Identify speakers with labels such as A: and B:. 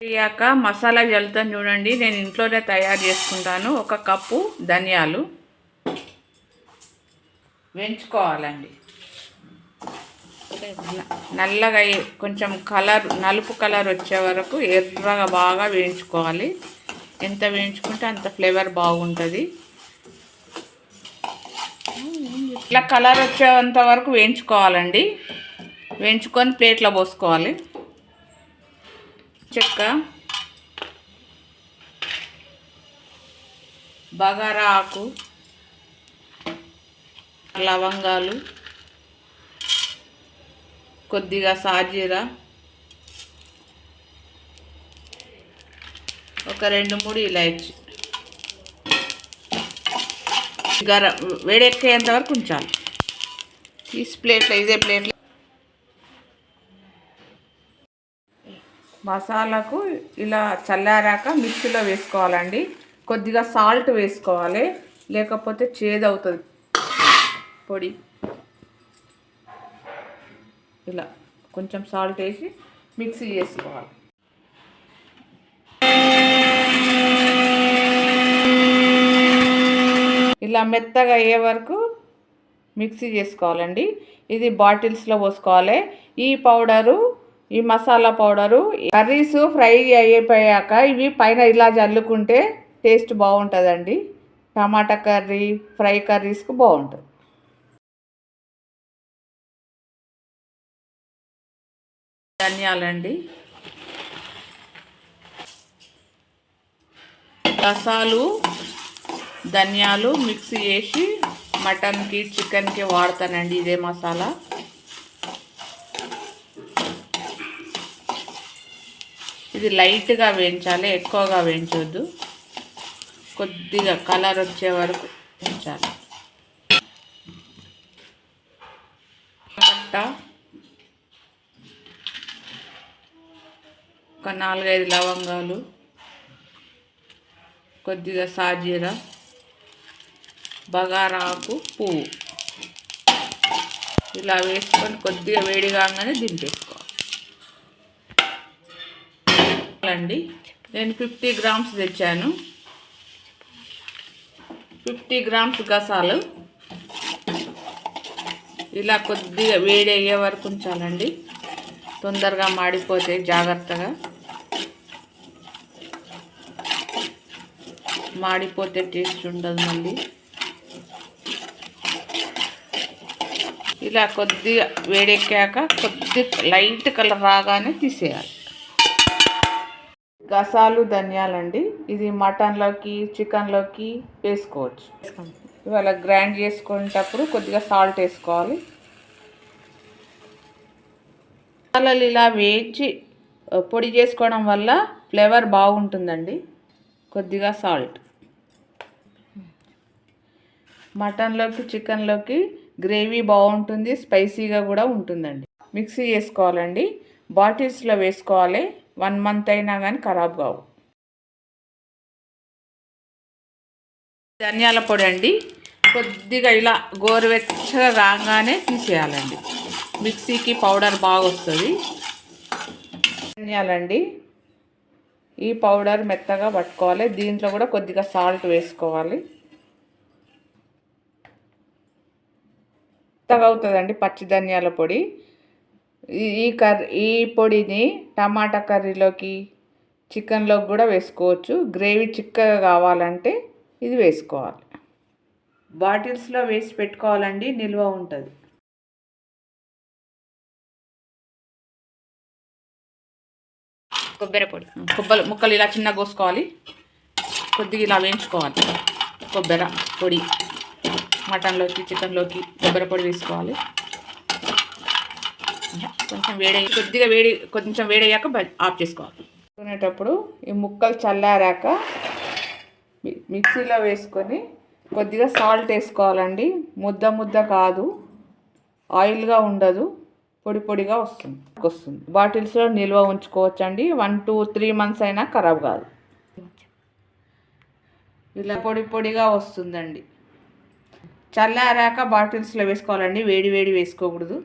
A: అయ్యాక మసాలా జల్లుతాను చూడండి. నేను ఇంట్లోనే తయారు చేసుకుంటాను. 1 కప్పు ధనియాలు వేయించుకోవాలండి. నల్లగా కొంచెం కలర్ నలుపు కలర్ వచ్చే వరకు ఎర్రగా బాగా వేయించుకోవాలి. ఎంత వేయించుకుంటే అంత ఫ్లేవర్ బాగుంటుంది. ఇట్లా కలర్ వచ్చేంత వరకు వేయించుకోవాలండి. వేయించుకొని ప్లేట్లో పోసుకోవాలి. చెక్క, బగారా ఆకు, లవంగాలు, కొద్దిగా సాజీరా, ఒక 2-3 ఇలాచి. వేడెక్కేంత వరకు ఉంచాలి. తీసి ప్లేట్లో ఇదే ప్లేట్లో మసాలాకు ఇలా చల్లారాక మిక్సీలో వేసుకోవాలండి. కొద్దిగా సాల్ట్ వేసుకోవాలి, లేకపోతే చేదవుతుంది పొడి. ఇలా కొంచెం సాల్ట్ వేసి మిక్సీ చేసుకోవాలి. ఇలా మెత్తగా అయ్యే వరకు మిక్సీ చేసుకోవాలండి. ఇది బాటిల్స్లో పోసుకోవాలి. ఈ పౌడరు, ఈ మసాలా పౌడరు కర్రీస్ ఫ్రై అయిపోయాక ఇవి పైన ఇలా జల్లుకుంటే టేస్ట్ బాగుంటుందండి. టమాటా కర్రీ, ఫ్రై కర్రీస్కు బాగుంటుంది. ధనియాలండి, గసాలు, ధనియాలు మిక్సీ చేసి మటన్కి, చికెన్కి వాడతానండి ఇదే మసాలా. ఇది లైట్గా వేయించాలి, ఎక్కువగా వేయించవద్దు. కొద్దిగా కలర్ వచ్చే వరకు వేయించాలి. పట్ట, ఒక 4-5 లవంగాలు, కొద్దిగా సాజీరా, బగారా ఆకు, పువ్వు ఇలా వేసుకొని కొద్దిగా వేడిగానే దింపేసుకోవాలి అండి. నేను 50 గ్రామ్స్ తెచ్చాను. 50 గ్రామ్స్ గసాలు ఇలా కొద్దిగా వేడి అయ్యే వరకు ఉంచాలండి. తొందరగా మాడిపోతే జాగ్రత్తగా, మాడిపోతే టేస్ట్ ఉండదు మళ్ళీ. ఇలా కొద్దిగా వేడెక్కాక కొద్దిగా లైట్ కలర్ రాగానే తీసేయాలి. గసాలు, ధనియాలండి. ఇది మటన్లోకి, చికెన్లోకి వేసుకోవచ్చు. ఇవాళ గ్రైండ్ చేసుకునేటప్పుడు కొద్దిగా సాల్ట్ వేసుకోవాలి. మసాలాలు ఇలా వేయించి పొడి చేసుకోవడం వల్ల ఫ్లేవర్ బాగుంటుందండి. కొద్దిగా సాల్ట్. మటన్లోకి, చికెన్లోకి గ్రేవీ బాగుంటుంది, స్పైసీగా కూడా ఉంటుందండి. మిక్సీ చేసుకోవాలండి. బాటిల్స్లో వేసుకోవాలి. 1 మంత్ అయినా కానీ ఖరాబ్ కావు. ధనియాల పొడి అండి. కొద్దిగా ఇలా గోరువెచ్చగా రాగానే తీసేయాలండి. మిక్సీకి పౌడర్ బాగా వస్తుంది. ధనియాలండి, ఈ పౌడర్ మెత్తగా పట్టుకోవాలి. దీంట్లో కూడా కొద్దిగా సాల్ట్ వేసుకోవాలి. మెత్తగా అవుతుందండి పచ్చి ధనియాల పొడి. ఈ పొడిని టమాటా కర్రీలోకి, చికెన్లోకి కూడా వేసుకోవచ్చు. గ్రేవీ చిక్కగా కావాలంటే ఇది వేసుకోవాలి. బాటిల్స్లో వేసి పెట్టుకోవాలండి, నిల్వ ఉంటుంది. కొబ్బరి ముక్కలు ఇలా చిన్నగా కోసుకోవాలి. కొద్దిగా ఇలా వేయించుకోవాలి. కొబ్బరి పొడి మటన్లోకి, చికెన్లోకి కొబ్బరి పొడి వేసుకోవాలి. కొంచెం వేడయ్యాక ఆఫ్ చేసుకోవాలి. వేసుకునేటప్పుడు ఈ ముక్కలు చల్లారాక మిక్సీలో వేసుకొని కొద్దిగా సాల్ట్ వేసుకోవాలండి. ముద్ద కాదు, ఆయిల్గా ఉండదు, పొడి పొడిగా వస్తుంది. బాటిల్స్లో నిల్వ ఉంచుకోవచ్చండి. 1 to 3 months అయినా ఖరాబ్ కాదు. ఇలా పొడిగా వస్తుందండి. చల్లారాక బాటిల్స్లో వేసుకోవాలండి. వేడి వేసుకోకూడదు.